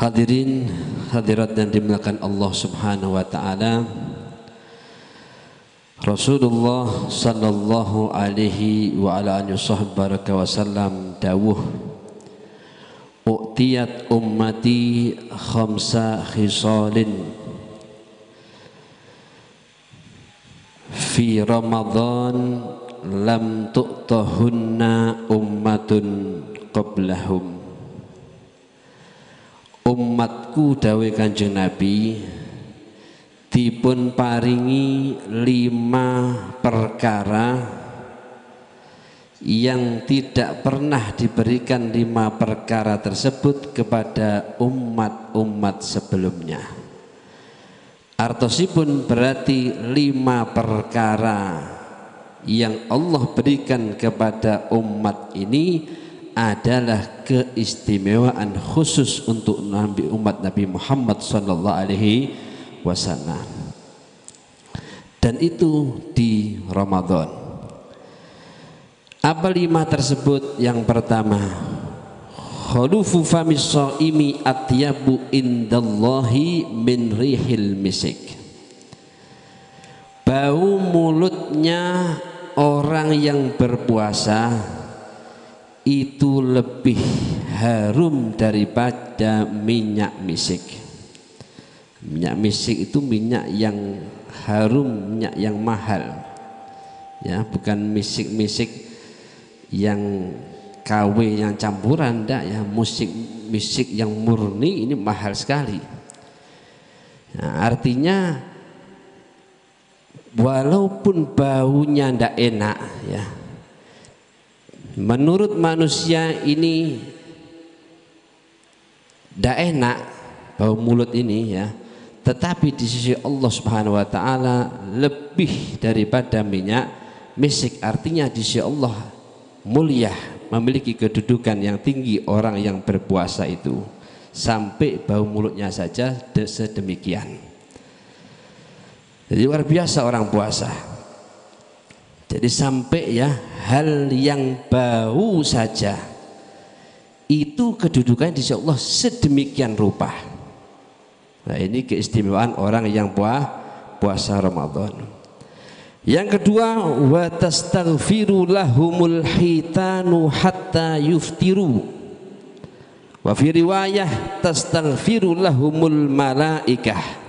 Hadirin hadirat dan dimuliakan Allah Subhanahu wa taala. Rasulullah sallallahu alaihi wa ala alihi wasallam dawuh, u'tiyat ummati khamsa khisalin fi Ramadan lam tu'tahunna ummatun qablahum. Umatku dawe Kanjeng Nabi dipun paringi 5 perkara yang tidak pernah diberikan 5 perkara tersebut kepada umat-umat sebelumnya. Artosipun berarti 5 perkara yang Allah berikan kepada umat ini adalah keistimewaan khusus untuk umat Nabi Muhammad sallallahu alaihi wasallam, dan itu di Ramadan. Apa 5 tersebut? Yang pertama, khulufu famis shaimi atyabu indallahi min rihil misik. Bau mulutnya orang yang berpuasa itu lebih harum daripada minyak misik. Minyak misik itu minyak yang harum, minyak yang mahal, ya, bukan misik-misik yang KW yang campuran, enggak, ya, misik yang murni ini mahal sekali. Nah, artinya walaupun baunya enggak enak, ya, menurut manusia ini tidak enak bau mulut ini, ya, tetapi di sisi Allah Subhanahu wa taala lebih daripada minyak misik. Artinya di sisi Allah mulia, memiliki kedudukan yang tinggi orang yang berpuasa itu, sampai bau mulutnya saja sedemikian. Jadi luar biasa orang puasa. Jadi sampai, ya, hal yang bau saja itu kedudukannya di sisi Allah sedemikian rupa. Nah, ini keistimewaan orang yang puasa Ramadan. Yang kedua, wa tastaghfiru lahumul hitanu hatta yuftiru. Wa fi riwayah tastaghfiru lahumul malaikah.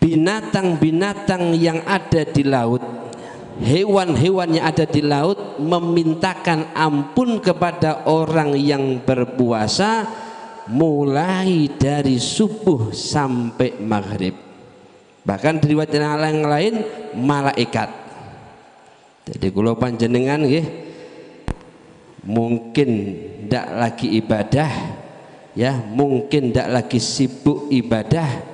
Binatang-binatang yang ada di laut, hewan-hewan yang ada di laut memintakan ampun kepada orang yang berpuasa mulai dari subuh sampai maghrib. Bahkan di riwayat yang lain malaikat. Jadi kalau panjenengan nggih mungkin tidak lagi ibadah, ya, mungkin tidak lagi sibuk ibadah,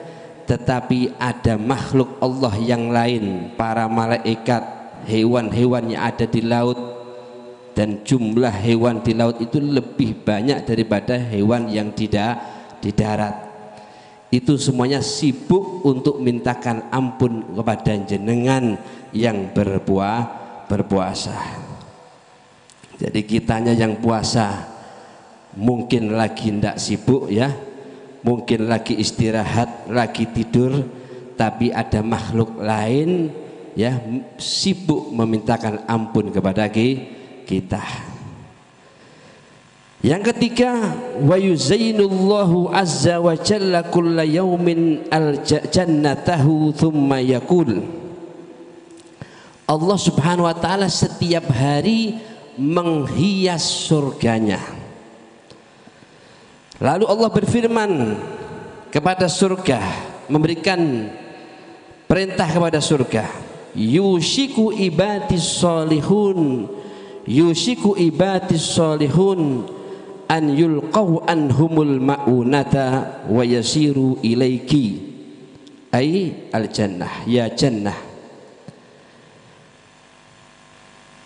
tetapi ada makhluk Allah yang lain, para malaikat, hewan-hewan yang ada di laut, dan jumlah hewan di laut itu lebih banyak daripada hewan yang tidak di darat. Itu semuanya sibuk untuk mintakan ampun kepada jenengan yang berpuasa. Jadi kitanya yang puasa mungkin lagi tidak sibuk, ya, mungkin lagi istirahat, lagi tidur, tapi ada makhluk lain, ya, sibuk memintakan ampun kepada kita. Yang ketiga, wa yuzainullahu azza wa jalla kulla yaumin al-jannatahu thumma yaqul. Allah Subhanahu wa taala setiap hari menghias surganya. Lalu Allah berfirman kepada surga, memberikan perintah kepada surga, yushiku ibadis solihun, yushiku ibadis solihun an yulqaw anhumul ma'unata wa yasiru ilaiki, ay al jannah, ya jannah.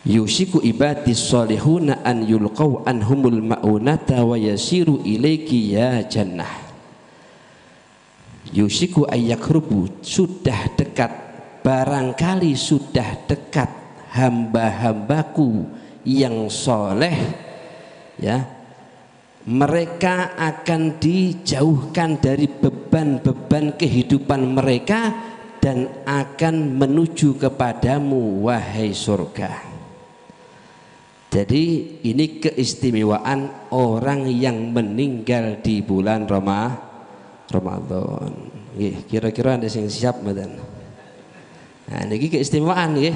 Yushiku ibadis solihuna an yulqaw anhumul ma'unata wa yasiru ilaiki, ya jannah. Yushiku ayyakrubu, sudah dekat, barangkali sudah dekat hamba-hambaku yang soleh, ya, mereka akan dijauhkan dari beban-beban kehidupan mereka dan akan menuju kepadamu wahai surga. Jadi ini keistimewaan orang yang meninggal di bulan Ramadan. Kira-kira ada yang siap mboten? Nah, ini keistimewaan nggih.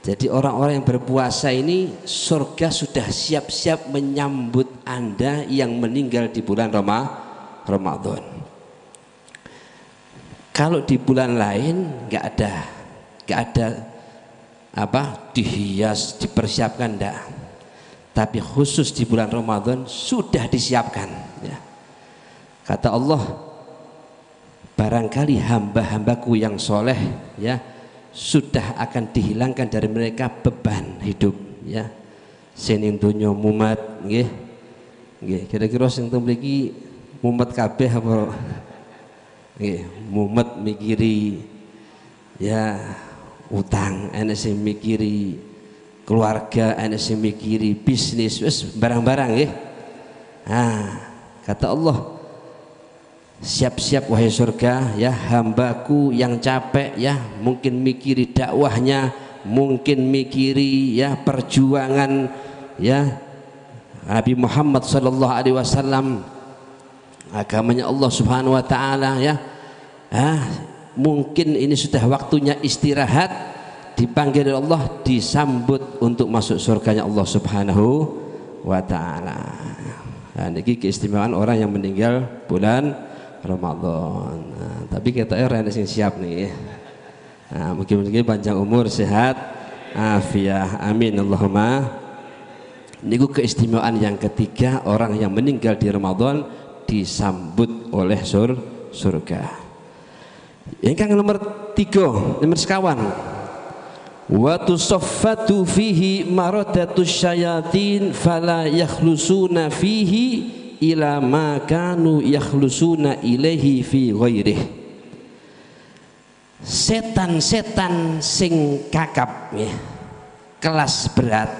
Jadi orang-orang yang berpuasa ini surga sudah siap-siap menyambut Anda yang meninggal di bulan Ramadan. Kalau di bulan lain nggak ada apa dihias, dipersiapkan enggak. Tapi khusus di bulan Ramadan sudah disiapkan ya. Kata Allah, barangkali hamba-hambaku yang soleh ya sudah akan dihilangkan dari mereka beban hidup ya. Sing donya mumet nggih. Nggih, kira-kira sing mriki mumet kabeh apa? Nggih, mumet mikiri ya utang, ana sing mikiri keluarga, ana sing mikiri bisnis, wis barang-barang nggih. Nah, kata Allah, siap-siap wahai surga ya, hambaku yang capek ya, mungkin mikiri dakwahnya, mungkin mikiri ya perjuangan ya Nabi Muhammad sallallahu alaihi wasallam, agamanya Allah Subhanahu wa taala ya. Mungkin ini sudah waktunya istirahat, dipanggil oleh Allah, disambut untuk masuk surganya Allah Subhanahu wa taala. Nah, ini keistimewaan orang yang meninggal bulan Ramadan. Nah, tapi kita orang yang siap nih. Nah, mungkin panjang umur, sehat, afiah. Amin Allahumma. Ini keistimewaan yang ketiga, orang yang meninggal di Ramadan disambut oleh surga. Yang nomor 3, nomor sekawan. Wa tusaffatu fihi maradatus syayatin fala yakhlusuna fihi ila ma kanu yakhlusuna ilaihi fi ghairih. Setan-setan sing kakap ya, kelas berat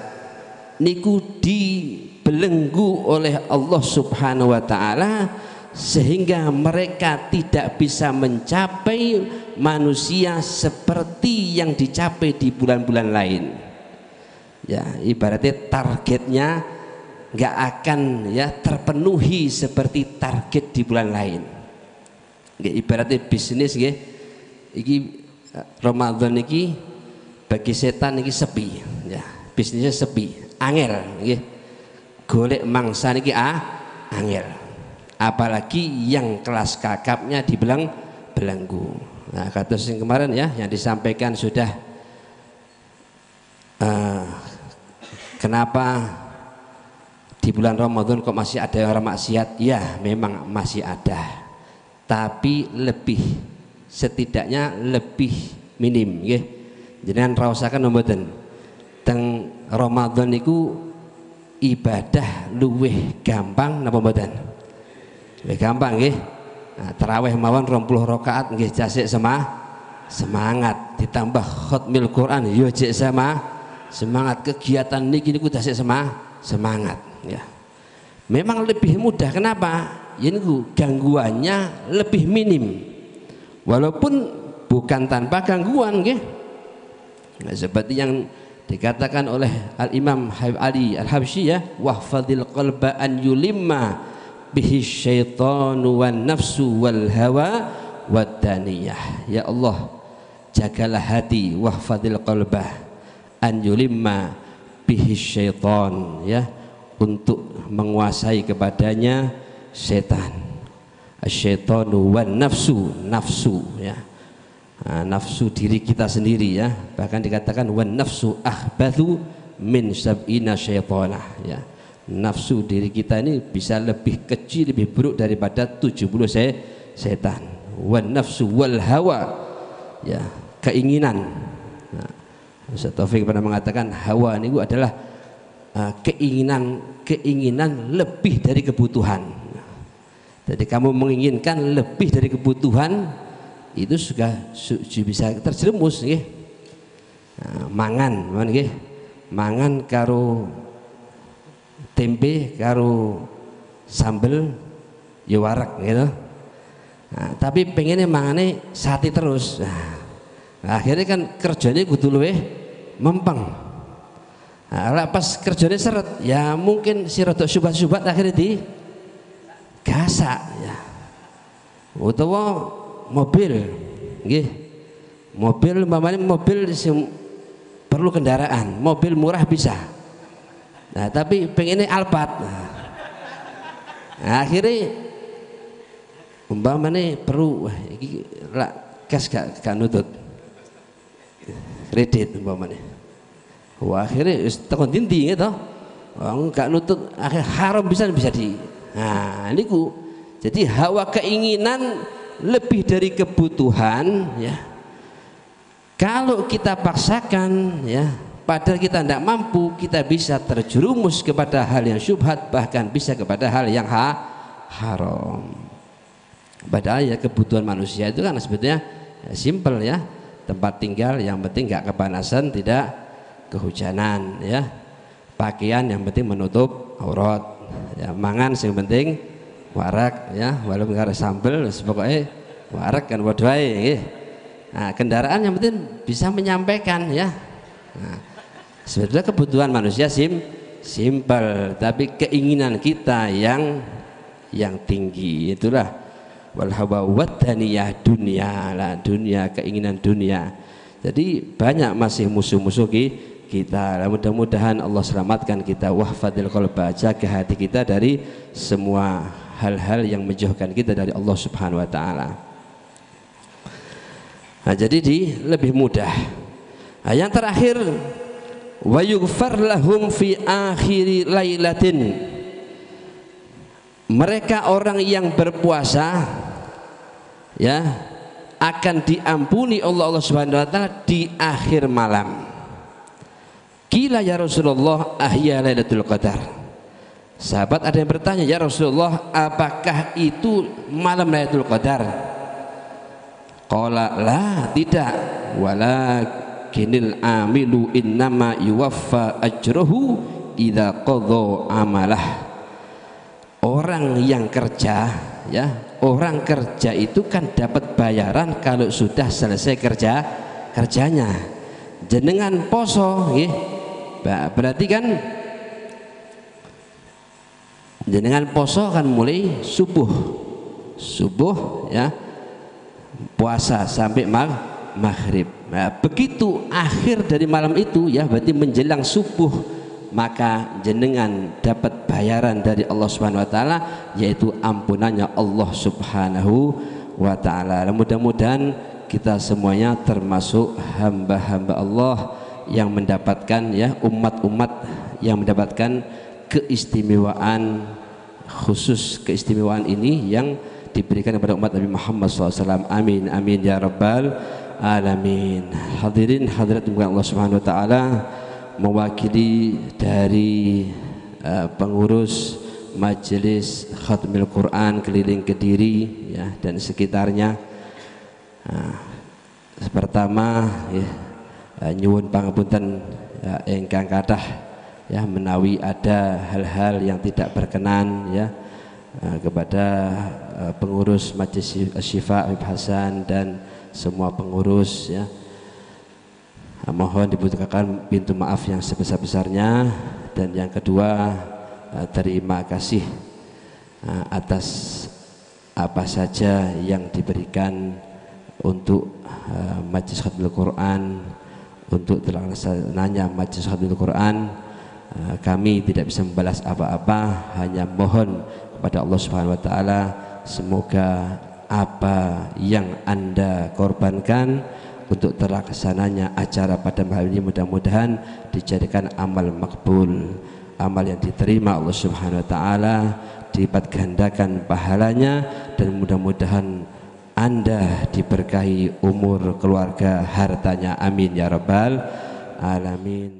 niku dibelenggu oleh Allah Subhanahu wa taala sehingga mereka tidak bisa mencapai manusia seperti yang dicapai di bulan-bulan lain. Ya, ibaratnya targetnya nggak akan ya terpenuhi seperti target di bulan lain. Nggak, ibaratnya bisnis nggih, iki Ramadan iki bagi setan iki sepi ya, bisnisnya sepi, angel nggih, golek mangsa niki angel, apalagi yang kelas kakapnya dibelenggu. Nah, kata sing kemarin ya yang disampaikan sudah kenapa di bulan Ramadan kok masih ada orang maksiat? Ya, memang masih ada, tapi lebih, setidaknya lebih minim nggih. Jenengan raosaken mboten teng Ramadan niku ibadah luwih gampang napa mboten? Luwih gampang nggih. Nah, tarawih mawon 20 rakaat nggih jasik semangat, ditambah khatmil Quran yo jek semangat, kegiatan niki niku jasik semangat ya. Memang lebih mudah, kenapa? Ini gangguannya lebih minim, walaupun bukan tanpa gangguan nggih. Nah, seperti yang dikatakan oleh Al-Imam Habib Ali Al-Habsyi ya, wahfadil qalba an yulimma bihi syaitanu wan nafsu wal hawa wad daniyah. Ya Allah, jagalah hati, wahfadil qalba an yulimma bihi syaitan ya, untuk menguasai kepadanya setan. Asyaitanu wan nafsu, nafsu ya. Nah, nafsu diri kita sendiri ya, bahkan dikatakan wan nafsu akhbathu min sab'ina syaitana ya. Nafsu diri kita ini bisa lebih kecil, lebih buruk daripada 70 setan. Wan nafsu wal hawa ya, keinginan. Nah, Ustaz Taufik pernah mengatakan hawa ini adalah keinginan lebih dari kebutuhan. Jadi kamu menginginkan lebih dari kebutuhan, itu sudah bisa terjerumus nggih. Nah, mangan nggih, mangan karo tempe karo sambel ya warak gitu. Nah, tapi pengennya mangane sate terus. Nah, akhirnya kan kerjanya kudu luwih mempeng. Nah, pas kerjanya seret ya mungkin si rodok syubhat-syubhat akhirnya di gasak ya. Utawa mobil nggih. Mobil umpamane mobil perlu kendaraan, mobil murah bisa. Nah, tapi pengennya Alphard. Nah, akhirnya umpamane perlu iki lak cash gak nutut. Kredit umpamane. Wah, akhirnya tekan dindi gitu. Gak nutut akhir haram bisa di. Nah, niku. Jadi hawa keinginan lebih dari kebutuhan ya. Kalau kita paksakan ya, padahal kita tidak mampu, kita bisa terjerumus kepada hal yang syubhat, bahkan bisa kepada hal yang haram. Padahal ya kebutuhan manusia itu kan sebetulnya ya, simple ya, tempat tinggal yang penting nggak kepanasan, tidak kehujanan ya, pakaian yang penting menutup aurat ya, mangan yang penting warak ya, walaupun nggak ada sambel pokoknya warak kan waduh ya. Nah, kendaraan yang penting bisa menyampaikan ya. Nah, sebetulnya kebutuhan manusia simpel, tapi keinginan kita yang tinggi. Itulah wal hawa wadaniyah, dunia lah, dunia, keinginan dunia. Jadi banyak masih musuh-musuh kita. Mudah-mudahan Allah selamatkan kita, wahfadil qalba, jaga hati kita dari semua hal-hal yang menjauhkan kita dari Allah Subhanahu wa taala. Nah, jadi lebih mudah. Nah, yang terakhir wa yughfar lahum fi akhiri lailatin. Mereka orang yang berpuasa ya akan diampuni Allah Subhanahu wa taala di akhir malam. Qila ya Rasulullah ahya lailatul qadar. Sahabat ada yang bertanya, ya Rasulullah, apakah itu malam Lailatul Qadar? Qala la, tidak, walakinil amilu innama yuwaffa ajruhu idza qadha amalah. Orang yang kerja ya, orang kerja itu kan dapat bayaran kalau sudah selesai kerjanya. Jenengan poso nggih. Berarti kan jenengan poso kan mulai subuh ya, puasa sampai maghrib. Nah, begitu akhir dari malam itu ya, berarti menjelang subuh, maka jenengan dapat bayaran dari Allah Subhanahu wa taala, yaitu ampunannya Allah Subhanahu wa taala. Mudah-mudahan kita semuanya termasuk hamba-hamba Allah yang mendapatkan ya, umat-umat yang mendapatkan keistimewaan khusus, keistimewaan ini yang diberikan kepada umat Nabi Muhammad SAW. Amin amin ya rabbal alamin. Hadirin hadirat Allah Subhanahu wa taala, mewakili dari pengurus majelis khatmil Quran keliling Kediri ya dan sekitarnya, pertama ya, nyuwun pangapunten ya, ingkang kathah ya, menawi ada hal-hal yang tidak berkenan ya kepada pengurus Majelis Syifa Habib Hasan dan semua pengurus ya, mohon dibukakan pintu maaf yang sebesar-besarnya. Dan yang kedua, terima kasih atas apa saja yang diberikan untuk Majelis Khatmil Quran, untuk terlaksananya Majelis Khatmil Quran. Kami tidak bisa membalas apa-apa, hanya mohon kepada Allah Subhanahu wa taala, semoga apa yang Anda korbankan untuk terlaksananya acara pada malam ini mudah-mudahan dijadikan amal makbul, amal yang diterima Allah Subhanahu wa taala, dilipat gandakan pahalanya, dan mudah-mudahan Anda diberkahi umur, keluarga, hartanya. Amin ya rabbal alamin.